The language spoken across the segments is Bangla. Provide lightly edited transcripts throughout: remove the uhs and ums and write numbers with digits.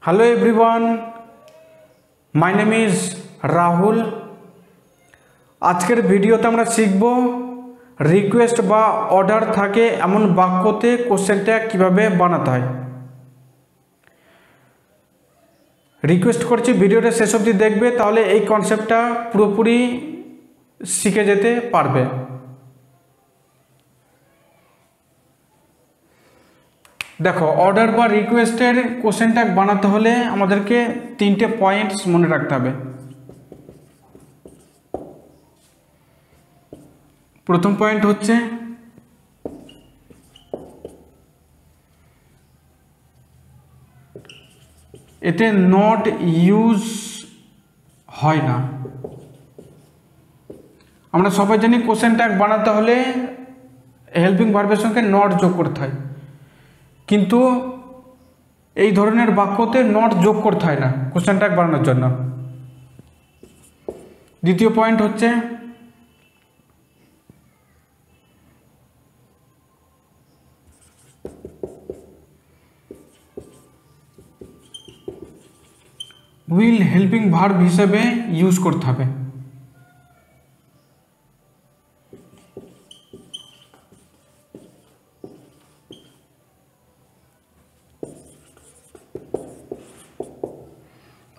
Hello everyone, my name is Rahul. आजकेर भिडियोते आमरा शिखब रिक्वेस्ट बा अर्डार थाके एमन बाक्यते कोश्चेन टैग किभाबे बानाते हय। रिक्वेस्ट करछि भिडियोटा शेष अब्दि देखबे, ताहले एई कन्सेप्टटा पुरोपुरि शिखे जेते पारबे। देखो, अर्डार बा रिक्वेस्टेर कोश्चेन टैग बानाते होले आमादेरके तीनटे पॉइंट्स मने राखते हबे। प्रथम पॉइंट होच्छे एते नट यूज हय ना। आमरा सबाई जानी कोश्चेन टैग बानाते होले हेल्पिंग भार्बेर संगे नट जोग करते हय, किन्तु এই ধরনের বাক্যতে নট যোগ করতে হয় না কোশ্চেন ট্যাগ বানানোর জন্য। দ্বিতীয় পয়েন্ট হচ্ছে উইল হেল্পিং ভার্ব হিসেবে ইউজ করতে হবে।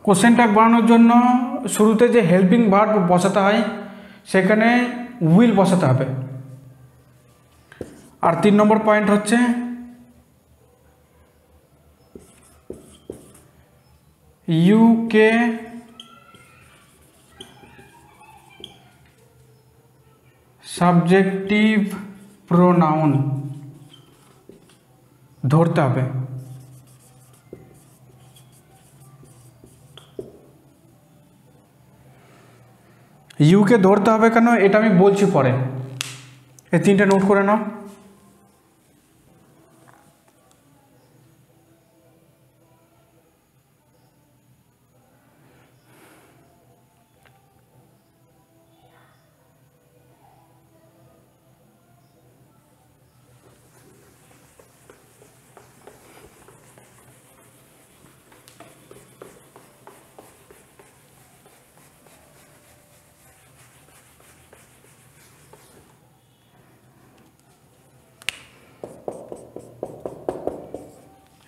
কোশ্চেন ট্যাগ বানানোর জন্য শুরুতে যে হেল্পিং ভার্ব বসাতে হয় সেখানে উইল বসাতে হবে। আর 3 নম্বর পয়েন্ট হচ্ছে ইউ কে সাবজেক্টিভ প্রোনাউন ধরতে হবে। ইউ কে ধরতে হবে কেন এটা আমি বলছি পরে, এই তিনটা নোট করে নাও।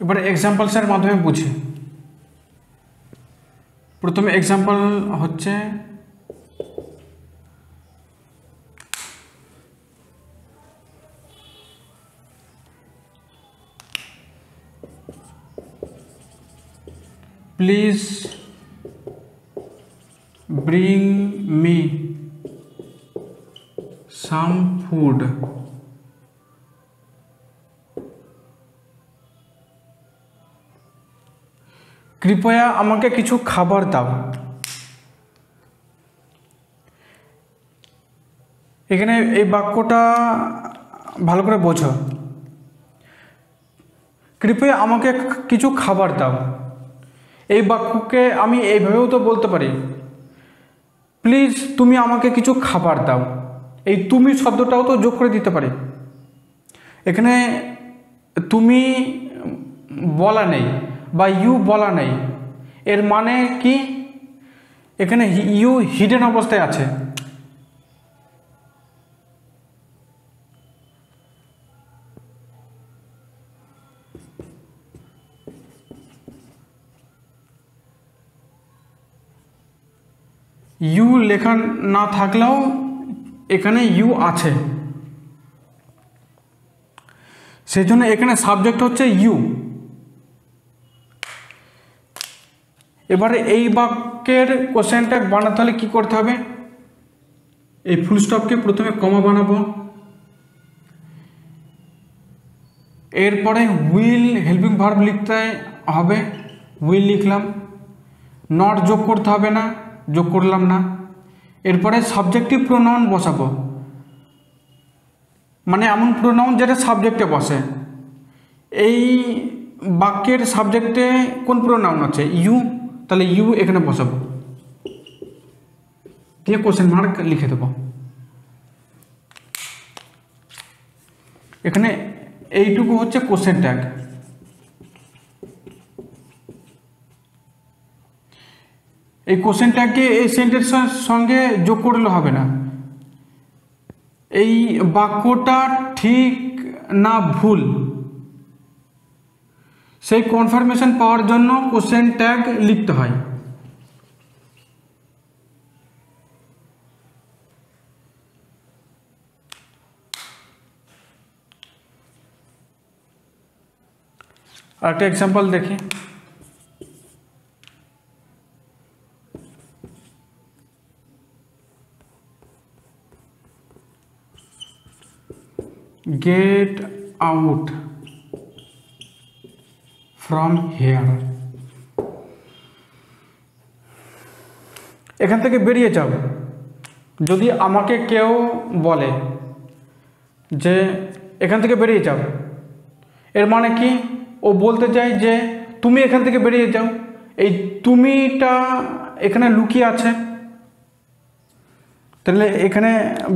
এবারে এক্সাম্পলসের মাধ্যমে বুঝি। প্রথমে এক্সাম্পল হচ্ছে please bring me some food. कृपया আমাকে কিছু খাবার দাও। এখানে এই বাক্যটা ভালো করে বোঝো। कृपया আমাকে কিছু খাবার দাও, এই বাক্যকে আমি এইভাবেও তো বলতে পারি, প্লিজ তুমি আমাকে কিছু খাবার দাও। এই তুমি শব্দটাও তো যোগ করে দিতে পারি। এখানে তুমি বলা নেই বা ইউ বলা নেই, এর মানে কি এখানে ইউ হিডেন অবস্থায় আছে। ইউ লেখা না থাকলেও এখানে ইউ আছে, সেই জন্য এখানে সাবজেক্ট হচ্ছে ইউ। এবারে এই বাক্যের কোশ্চেন ট্যাগ বানাতে হলে কী করতে হবে, এই ফুল স্টপকে প্রথমে কমা বানাবো, এরপরে উইল হেল্পিং ভার্ব লিখতে হবে, উইল লিখলাম, নট যোগ করতে হবে না, যোগ করলাম না। এরপরে সাবজেক্টিভ প্রোনাউন বসাবো, মানে এমন প্রোনাউন যেটা সাবজেক্টে বসে। এই বাক্যের সাবজেক্টে কোন প্রোনাউন আছে, ইউ, তাহলে ইউ এখানে বসাবো, দিয়ে কোশ্চেন মার্ক লিখে দেবো। এখানে এইটুকু হচ্ছে কোশ্চেন ট্যাগ। এই কোশ্চেন ট্যাগকে এই সেন্টেন্সের সঙ্গে যোগ করলে হবে না। এই বাক্যটা ঠিক না ভুল সেই কনফার্মেশন পাওয়ার জন্য কোশ্চেন ট্যাগ লিখতে হয়। আরেকটা এক্সাম্পল দেখি। গেট আউট ফ্রম হেয়ার, এখান থেকে বেরিয়ে যাও। যদি আমাকে কেউ বলে যে এখান থেকে বেরিয়ে যাও, এর মানে কি? ও বলতে চায় যে তুমি এখান থেকে বেরিয়ে যাও। এই তুমিটা এখানে লুকিয়ে আছে, তাহলে এখানে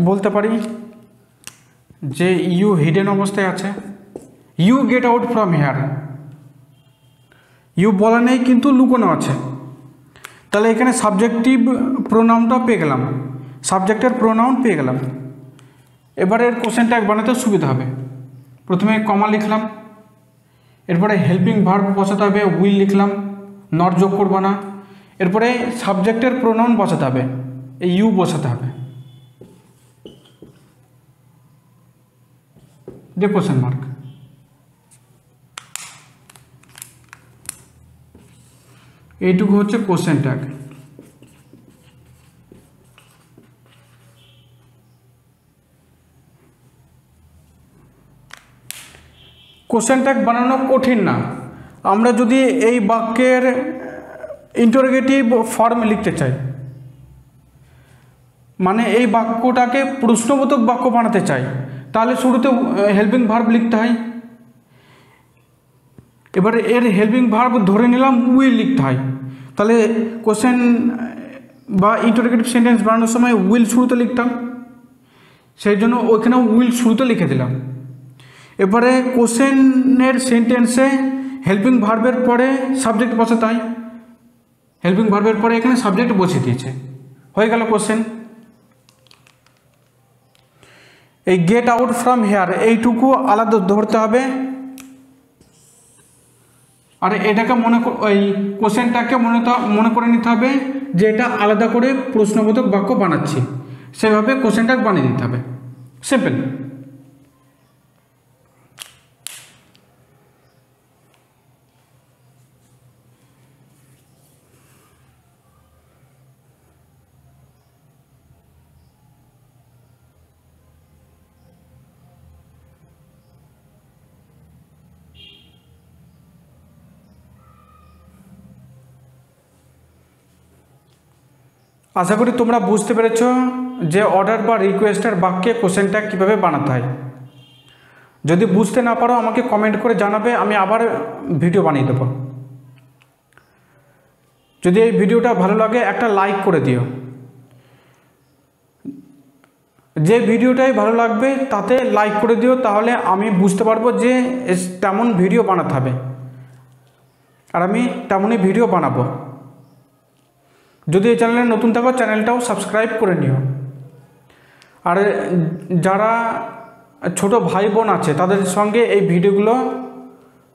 বলতে পারি যে ইউ হিডেন অবস্থায় আছে। You get out from here, you বলা নেই কিন্তু লুকোনো আছে। তাহলে এখানে সাবজেক্টিভ প্রোনাউনটা পেয়ে গেলাম, সাবজেক্টের প্রোনাউন পেয়ে গেলাম। এবারে এর কোশ্চেন ট্যাগ বানাতে সুবিধা হবে। প্রথমে কমা লিখলাম, এরপরে হেল্পিং ভার্ব বসাতে হবে, উইল লিখলাম, নট যোগ করবো না। এরপরে সাবজেক্টের প্রোনাউন বসাতে হবে, এই ইউ বসাতে হবে, দিয়ে কোশ্চেন মার্ক। এইটুকু হচ্ছে কোশ্চেন ট্যাগ। কোশ্চেন ট্যাগ বানানো কঠিন না। আমরা যদি এই বাক্যের ইন্টারোগেটিভ ফর্ম লিখতে চাই, মানে এই বাক্যটাকে প্রশ্নবোধক বাক্য বানাতে চাই, তাহলে শুরুতে হেল্পিং ভার্ব লিখতে হয়। এবারে এর হেল্পিং ভার্ব ধরে নিলাম উইল লিখতে হয়। তাহলে কোশ্চেন বা ইন্টারোগেটিভ সেন্টেন্স বানানোর সময় উইল শুরুতে লিখতাম, সেই জন্য ওইখানে উইল শুরুতে লিখে দিলাম। এবারে কোশ্চেনের সেন্টেন্সে হেল্পিং ভার্বের পরে সাবজেক্ট বসাতে হয়, হেল্পিং ভার্বের পরে এখানে সাবজেক্ট বসিয়ে দিয়েছে, হয়ে গেল কোশ্চেন। এই গেট আউট ফ্রম হেয়ার এইটুকু আলাদা ধরতে হবে, আর এটাকে ওই কোশ্চেনটাকে মনে করে নিতে হবে যে এটা আলাদা করে প্রশ্নবোধক বাক্য বানাচ্ছি, সেভাবে কোশ্চেনটা বানিয়ে দিতে হবে। সিম্পল। আশা করি তোমরা বুঝতে পেরেছ যে অর্ডার বা রিকোয়েস্টের বাক্যে কোশ্চেন ট্যাগ কীভাবে বানাতে হয়। যদি বুঝতে না পারো আমাকে কমেন্ট করে জানাবে, আমি আবার ভিডিও বানিয়ে দেবো। যদি এই ভিডিওটা ভালো লাগে একটা লাইক করে দিও। যে ভিডিওটাই ভালো লাগবে তাতে লাইক করে দিও, তাহলে আমি বুঝতে পারবো যে তেমন ভিডিও বানাতে হবে, আর আমি তেমনই ভিডিও বানাবো। যদি এই চ্যানেলে নতুন থাকো চ্যানেলটাও সাবস্ক্রাইব করে নিও। আর যারা ছোট ভাই বোন আছে তাদের সঙ্গে এই ভিডিওগুলো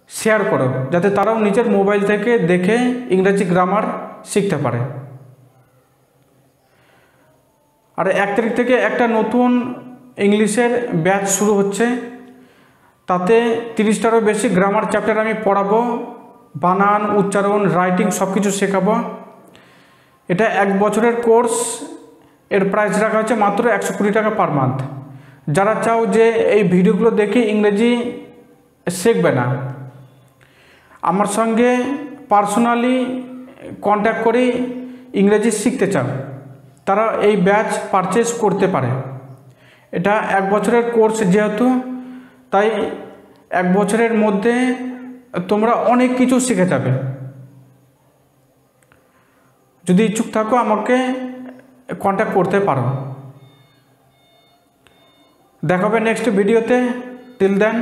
শেয়ার করো, যাতে তারাও নিজের মোবাইল থেকে দেখে ইংরেজি গ্রামার শিখতে পারে। আর 1 তারিখ থেকে একটা নতুন ইংলিশের ব্যাচ শুরু হচ্ছে, তাতে 30টারও বেশি গ্রামার চ্যাপ্টার আমি পড়াবো, বানান, উচ্চারণ, রাইটিং সব কিছু শেখাবো। এটা 1 বছরের কোর্স, এর প্রাইস রাখা হচ্ছে মাত্র 120 টাকা পার মান্থ। যারা চাও যে এই ভিডিওগুলো দেখে ইংরেজি শিখবে না, আমার সঙ্গে পার্সোনালি কন্ট্যাক্ট করে ইংরেজি শিখতে চাও, তারা এই ব্যাচ পারচেজ করতে পারে। এটা 1 বছরের কোর্স যেহেতু, তাই 1 বছরের মধ্যে তোমরা অনেক কিছু শিখে যাবে। যদি ইচ্ছুক থাকো আমাকে কন্ট্যাক্ট করতে পারো। দেখা হবে নেক্সট ভিডিওতে। Till then,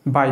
by.